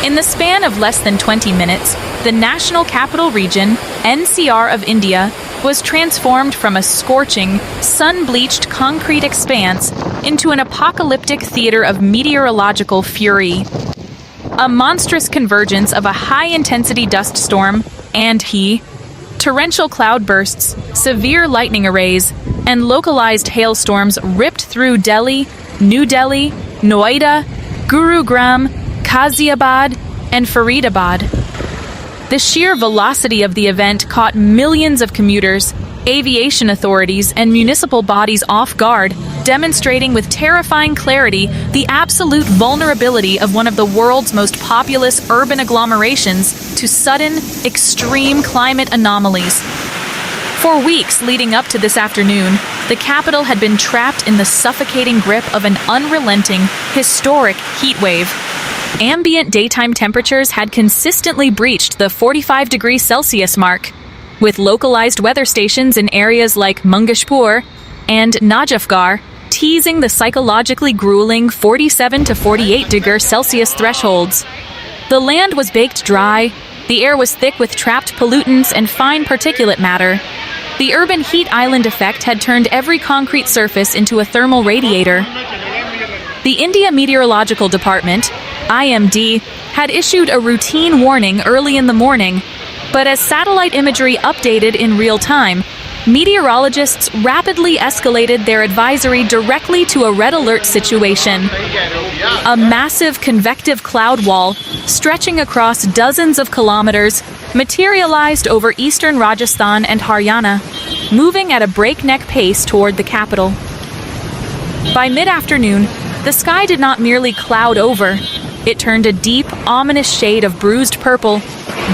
In the span of less than 20 minutes, the National Capital Region, NCR of India, was transformed from a scorching, sun-bleached concrete expanse into an apocalyptic theater of meteorological fury. A monstrous convergence of a high-intensity dust storm and torrential cloudbursts, severe lightning arrays, and localized hailstorms ripped through Delhi, New Delhi, Noida, Gurugram, Ghaziabad, and Faridabad. The sheer velocity of the event caught millions of commuters, aviation authorities, and municipal bodies off guard, demonstrating with terrifying clarity the absolute vulnerability of one of the world's most populous urban agglomerations to sudden, extreme climate anomalies. For weeks leading up to this afternoon, the capital had been trapped in the suffocating grip of an unrelenting, historic heat wave. Ambient daytime temperatures had consistently breached the 45 degrees Celsius mark, with localized weather stations in areas like Mangeshpur and Najafgarh teasing the psychologically grueling 47 to 48 degrees Celsius thresholds. The land was baked dry, the air was thick with trapped pollutants and fine particulate matter. The urban heat island effect had turned every concrete surface into a thermal radiator. The India Meteorological Department, IMD, had issued a routine warning early in the morning, but as satellite imagery updated in real time, meteorologists rapidly escalated their advisory directly to a red alert situation. A massive convective cloud wall, stretching across dozens of kilometers, materialized over eastern Rajasthan and Haryana, moving at a breakneck pace toward the capital. By mid-afternoon, the sky did not merely cloud over, it turned a deep, ominous shade of bruised purple,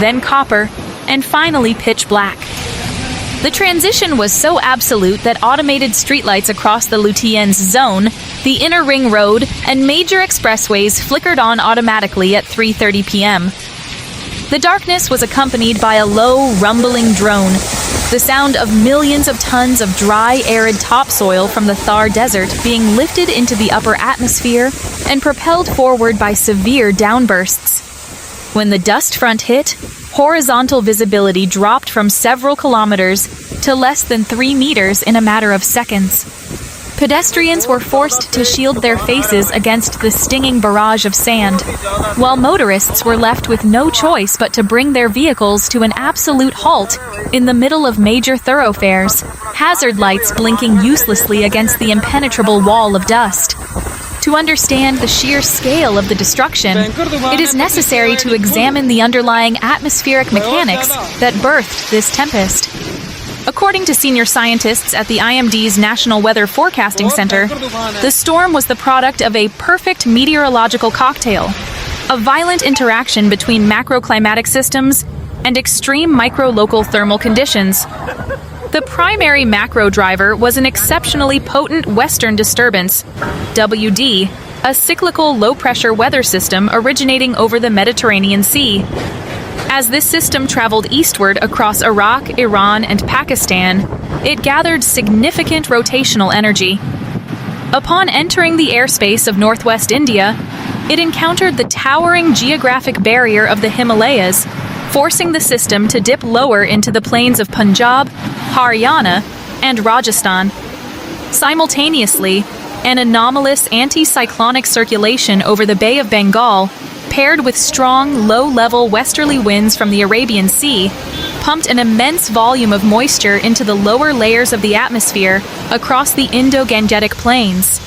then copper, and finally pitch black. The transition was so absolute that automated streetlights across the Lutyens zone, the inner ring road, and major expressways flickered on automatically at 3:30 p.m. The darkness was accompanied by a low, rumbling drone, the sound of millions of tons of dry, arid topsoil from the Thar Desert being lifted into the upper atmosphere and propelled forward by severe downbursts. When the dust front hit, horizontal visibility dropped from several kilometers to less than 3 meters in a matter of seconds. Pedestrians were forced to shield their faces against the stinging barrage of sand, while motorists were left with no choice but to bring their vehicles to an absolute halt in the middle of major thoroughfares, hazard lights blinking uselessly against the impenetrable wall of dust. To understand the sheer scale of the destruction, it is necessary to examine the underlying atmospheric mechanics that birthed this tempest. According to senior scientists at the IMD's National Weather Forecasting Center, the storm was the product of a perfect meteorological cocktail, a violent interaction between macroclimatic systems and extreme micro-local thermal conditions. The primary macro driver was an exceptionally potent western disturbance, WD, a cyclical low-pressure weather system originating over the Mediterranean Sea. As this system traveled eastward across Iraq, Iran, and Pakistan, it gathered significant rotational energy. Upon entering the airspace of northwest India, it encountered the towering geographic barrier of the Himalayas, forcing the system to dip lower into the plains of Punjab, Haryana, and Rajasthan. Simultaneously, an anomalous anticyclonic circulation over the Bay of Bengal, paired with strong, low-level westerly winds from the Arabian Sea, pumped an immense volume of moisture into the lower layers of the atmosphere across the Indo-Gangetic plains.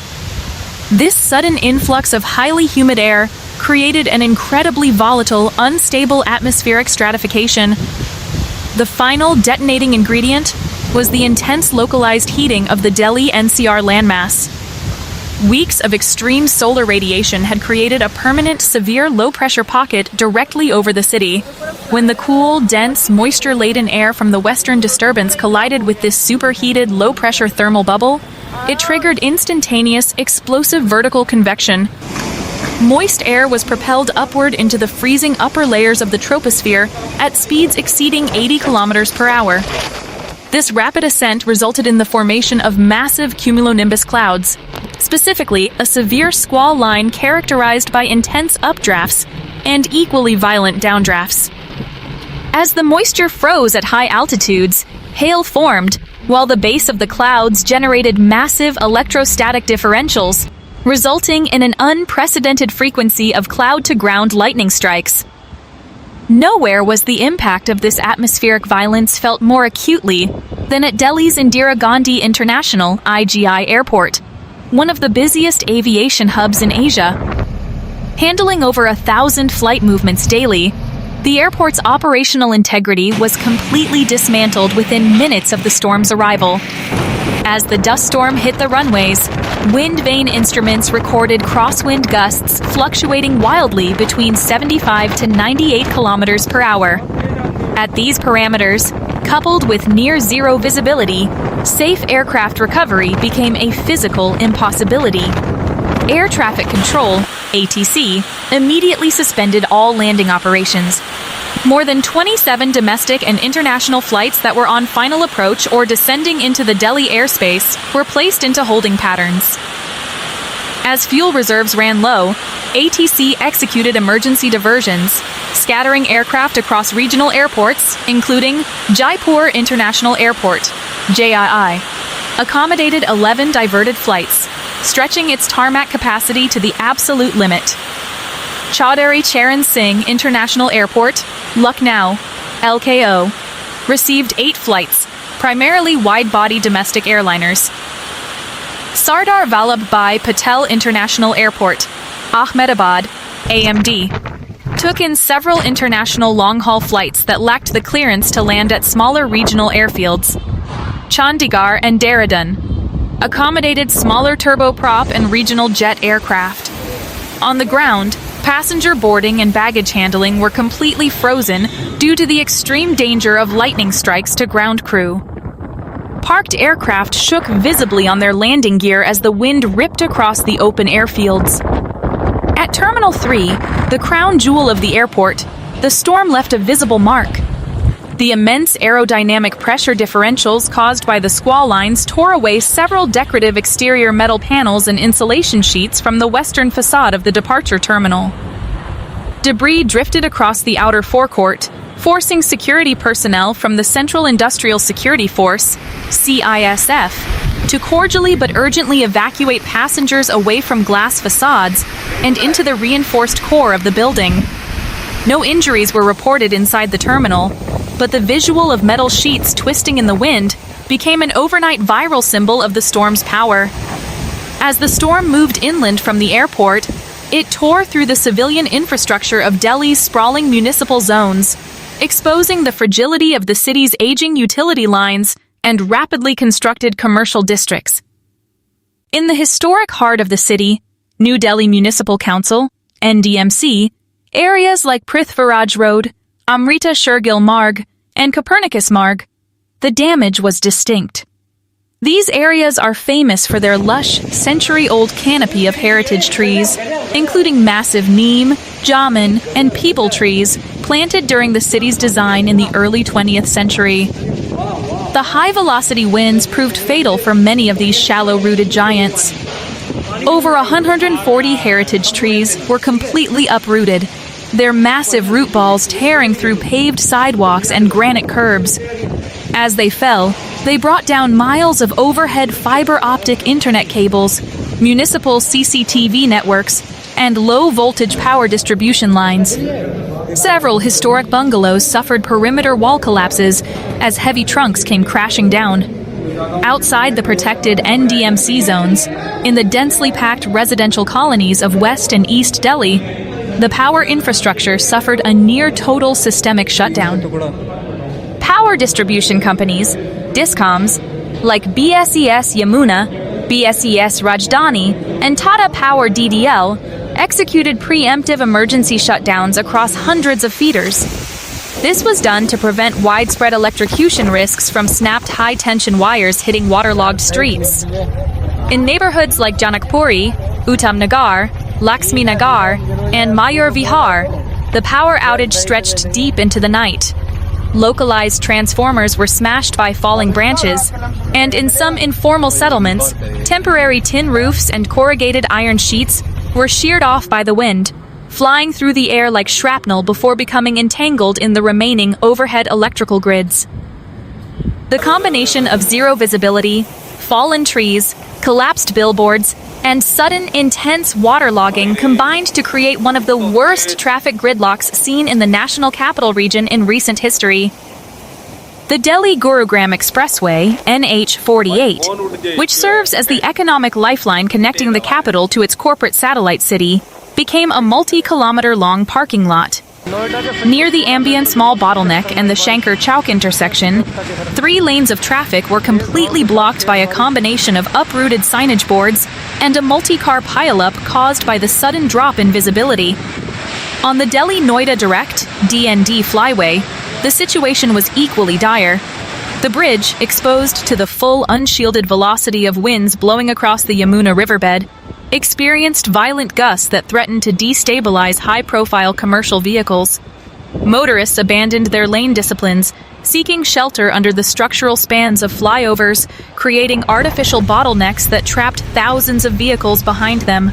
This sudden influx of highly humid air created an incredibly volatile, unstable atmospheric stratification. The final detonating ingredient was the intense localized heating of the Delhi NCR landmass. Weeks of extreme solar radiation had created a permanent, severe low-pressure pocket directly over the city. When the cool, dense, moisture-laden air from the western disturbance collided with this superheated, low-pressure thermal bubble, it triggered instantaneous, explosive vertical convection. Moist air was propelled upward into the freezing upper layers of the troposphere at speeds exceeding 80 kilometers per hour. This rapid ascent resulted in the formation of massive cumulonimbus clouds, specifically a severe squall line characterized by intense updrafts and equally violent downdrafts. As the moisture froze at high altitudes, hail formed, while the base of the clouds generated massive electrostatic differentials, resulting in an unprecedented frequency of cloud-to-ground lightning strikes. Nowhere was the impact of this atmospheric violence felt more acutely than at Delhi's Indira Gandhi International (IGI) Airport, one of the busiest aviation hubs in Asia. Handling over 1,000 flight movements daily, the airport's operational integrity was completely dismantled within minutes of the storm's arrival. As the dust storm hit the runways, wind vane instruments recorded crosswind gusts fluctuating wildly between 75 to 98 kilometers per hour. At these parameters, coupled with near-zero visibility, safe aircraft recovery became a physical impossibility. Air Traffic Control, ATC, immediately suspended all landing operations. More than 27 domestic and international flights that were on final approach or descending into the Delhi airspace were placed into holding patterns. As fuel reserves ran low, ATC executed emergency diversions, scattering aircraft across regional airports, including Jaipur International Airport, JII, accommodated 11 diverted flights, stretching its tarmac capacity to the absolute limit. Chaudhary Charan Singh International Airport, Lucknow, LKO, received 8 flights, primarily wide-body domestic airliners. Sardar Vallabhbhai Patel International Airport, Ahmedabad, AMD, took in several international long-haul flights that lacked the clearance to land at smaller regional airfields. Chandigarh and Dehradun accommodated smaller turboprop and regional jet aircraft. On the ground, passenger boarding and baggage handling were completely frozen due to the extreme danger of lightning strikes to ground crew. Parked aircraft shook visibly on their landing gear as the wind ripped across the open airfields. At Terminal 3, the crown jewel of the airport, the storm left a visible mark. The immense aerodynamic pressure differentials caused by the squall lines tore away several decorative exterior metal panels and insulation sheets from the western facade of the departure terminal. Debris drifted across the outer forecourt, forcing security personnel from the Central Industrial Security Force, CISF, to cordially but urgently evacuate passengers away from glass facades and into the reinforced core of the building. No injuries were reported inside the terminal, but the visual of metal sheets twisting in the wind became an overnight viral symbol of the storm's power. As the storm moved inland from the airport, it tore through the civilian infrastructure of Delhi's sprawling municipal zones, exposing the fragility of the city's aging utility lines and rapidly constructed commercial districts. In the historic heart of the city, New Delhi Municipal Council, NDMC, areas like Prithviraj Road, Amrita Shergill Marg, and Copernicus Marg, the damage was distinct. These areas are famous for their lush, century-old canopy of heritage trees, including massive neem, jamun, and peepal trees planted during the city's design in the early 20th century. The high-velocity winds proved fatal for many of these shallow-rooted giants. Over 140 heritage trees were completely uprooted, their massive root balls tearing through paved sidewalks and granite curbs. As they fell, they brought down miles of overhead fiber-optic internet cables, municipal CCTV networks, and low-voltage power distribution lines. Several historic bungalows suffered perimeter wall collapses as heavy trunks came crashing down. Outside the protected NDMC zones, in the densely packed residential colonies of West and East Delhi, the power infrastructure suffered a near-total systemic shutdown. Power distribution companies, DISCOMs, like BSES Yamuna, BSES Rajdhani, and Tata Power DDL, executed preemptive emergency shutdowns across hundreds of feeders. This was done to prevent widespread electrocution risks from snapped high-tension wires hitting waterlogged streets. In neighborhoods like Janakpuri, Uttam Nagar, Laxmi Nagar, and Mayur Vihar, the power outage stretched deep into the night. localized transformers were smashed by falling branches, and in some informal settlements, temporary tin roofs and corrugated iron sheets were sheared off by the wind, flying through the air like shrapnel before becoming entangled in the remaining overhead electrical grids. The combination of zero visibility, fallen trees, collapsed billboards, and sudden intense waterlogging combined to create one of the worst traffic gridlocks seen in the national capital region in recent history. The Delhi-Gurugram Expressway, NH48, which serves as the economic lifeline connecting the capital to its corporate satellite city, became a multi-kilometer-long parking lot. Near the Ambience Mall bottleneck and the Shankar Chowk intersection, 3 lanes of traffic were completely blocked by a combination of uprooted signage boards and a multi-car pileup caused by the sudden drop in visibility. On the Delhi-Noida Direct (DND) flyway, the situation was equally dire. The bridge, exposed to the full unshielded velocity of winds blowing across the Yamuna riverbed, experienced violent gusts that threatened to destabilize high-profile commercial vehicles. Motorists abandoned their lane disciplines, seeking shelter under the structural spans of flyovers, creating artificial bottlenecks that trapped thousands of vehicles behind them.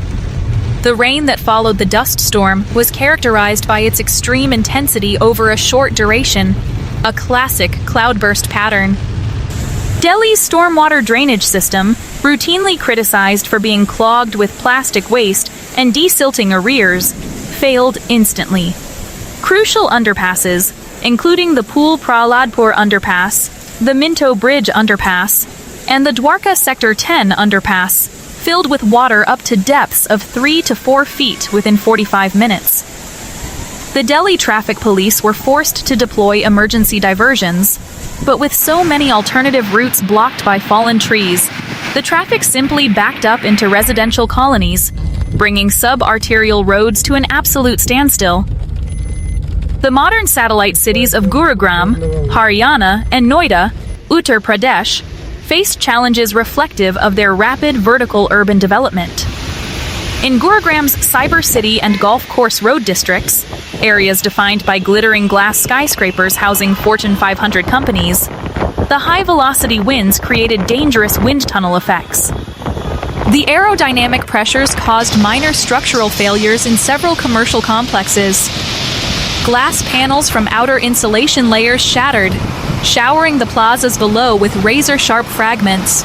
The rain that followed the dust storm was characterized by its extreme intensity over a short duration, a classic cloudburst pattern. Delhi's stormwater drainage system, routinely criticized for being clogged with plastic waste and desilting arrears, failed instantly. Crucial underpasses, including the Pool Prahaladpur underpass, the Minto Bridge underpass, and the Dwarka Sector 10 underpass, filled with water up to depths of 3 to 4 feet within 45 minutes. The Delhi traffic police were forced to deploy emergency diversions, but with so many alternative routes blocked by fallen trees, the traffic simply backed up into residential colonies, bringing sub-arterial roads to an absolute standstill. The modern satellite cities of Gurugram, Haryana, and Noida, Uttar Pradesh, faced challenges reflective of their rapid vertical urban development. In Gurugram's Cyber City and Golf Course Road districts, areas defined by glittering glass skyscrapers housing Fortune 500 companies, the high-velocity winds created dangerous wind tunnel effects. The aerodynamic pressures caused minor structural failures in several commercial complexes. Glass panels from outer insulation layers shattered, showering the plazas below with razor-sharp fragments.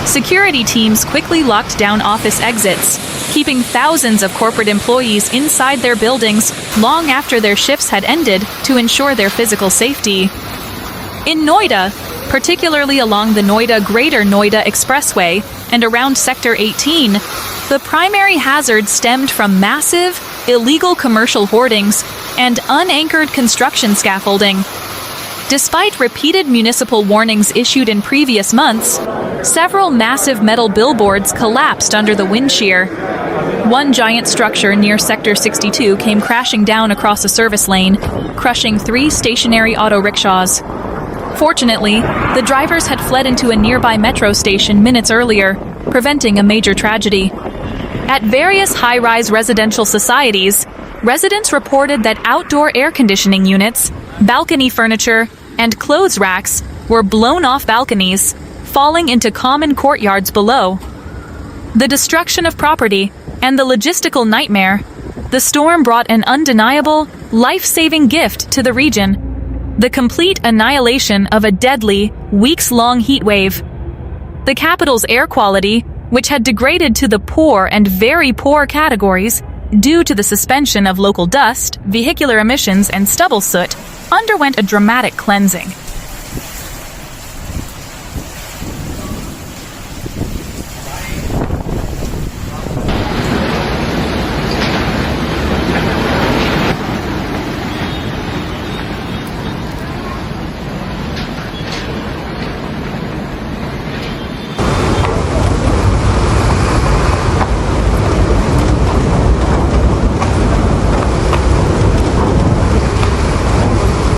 Security teams quickly locked down office exits, keeping thousands of corporate employees inside their buildings long after their shifts had ended to ensure their physical safety. In Noida, particularly along the Noida-Greater Noida Expressway and around Sector 18, the primary hazard stemmed from massive, illegal commercial hoardings and unanchored construction scaffolding. Despite repeated municipal warnings issued in previous months, several massive metal billboards collapsed under the wind shear. One giant structure near Sector 62 came crashing down across a service lane, crushing 3 stationary auto rickshaws. Fortunately, the drivers had fled into a nearby metro station minutes earlier, preventing a major tragedy. At various high-rise residential societies, residents reported that outdoor air conditioning units, balcony furniture, and clothes racks were blown off balconies, falling into common courtyards below. The destruction of property and the logistical nightmare, the storm brought an undeniable, life-saving gift to the region: the complete annihilation of a deadly, weeks-long heat wave. The capital's air quality, which had degraded to the poor and very poor categories due to the suspension of local dust, vehicular emissions, and stubble soot, underwent a dramatic cleansing.